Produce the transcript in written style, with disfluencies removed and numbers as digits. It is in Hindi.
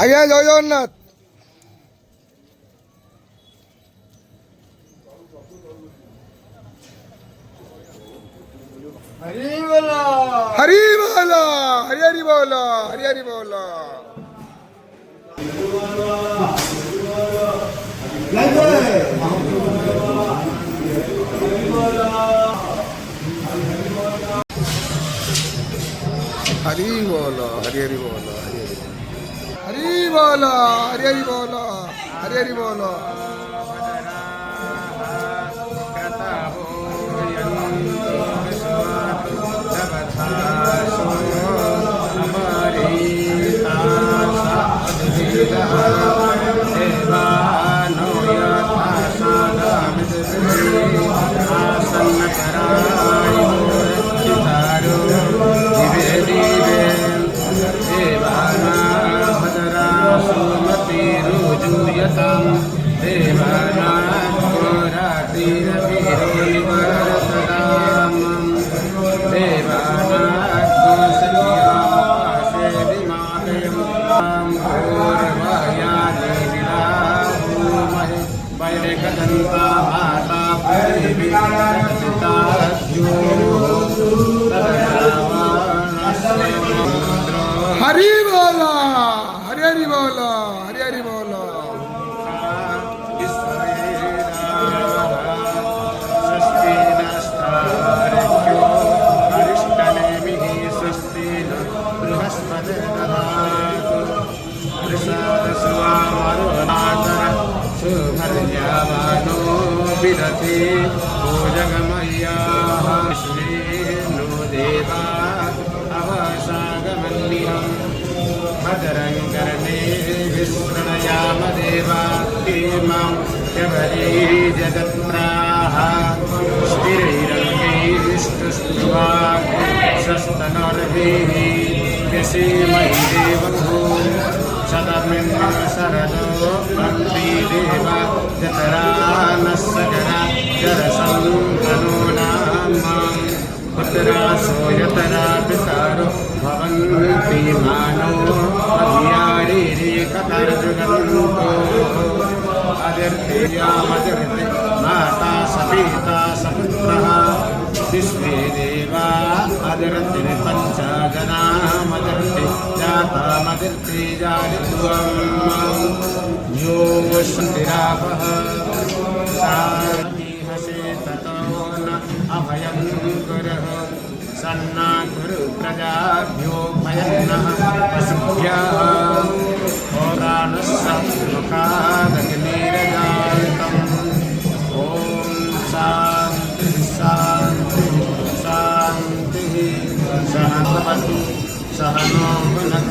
ଆଜ୍ଞା ଜୟ ଜଗନ୍ନାଥ। ହରି ବୋଲ ହରି ବୋଲ ହରି ହରି ବୋଲ ହରି ହରି ବୋଲ। हरी बोलो हरी हरी बोलो हरी बोलो हरी हरी बोलो हरी हरी बोलो। हरी बोला हरी हरी बोला हरी हरी बोला। विरति भोजगमय्या विष्णु देवा अवसागमन्यम् भद्रं कर्णे विस्मृणयाम देवा इमां शबरी जगत्प्राः स्थिरैरङ्गैस्तुष्ट्वा स्वस्तनोर्भिः व्यसेमहि देवभू सदमिन्नो शरदो अन्ति देवा जतरा नः सकरा जरसन्तनो नाम पुत्रासो यतरा पितारो भवन्ति मानो अधियारीरे कतर्जुगन्तो अदिर्तेयामदिर्ते माता सपिता सपुत्रः तिस्मे देवा अदिर्तिः पञ्चजनामदिर्ते जातामदिर्ते जारित्वम् यो वसन्तिरापः साहसे ततो न अभयं गुरुः सन्ना गुरु प्रजाभ्यो भयन्नः पशुभ्यः होरानस्य मुखादग्निरजातम् ॐ शान्ति शान्ति शान्तिः सहनवतु सहनो भुनक्तु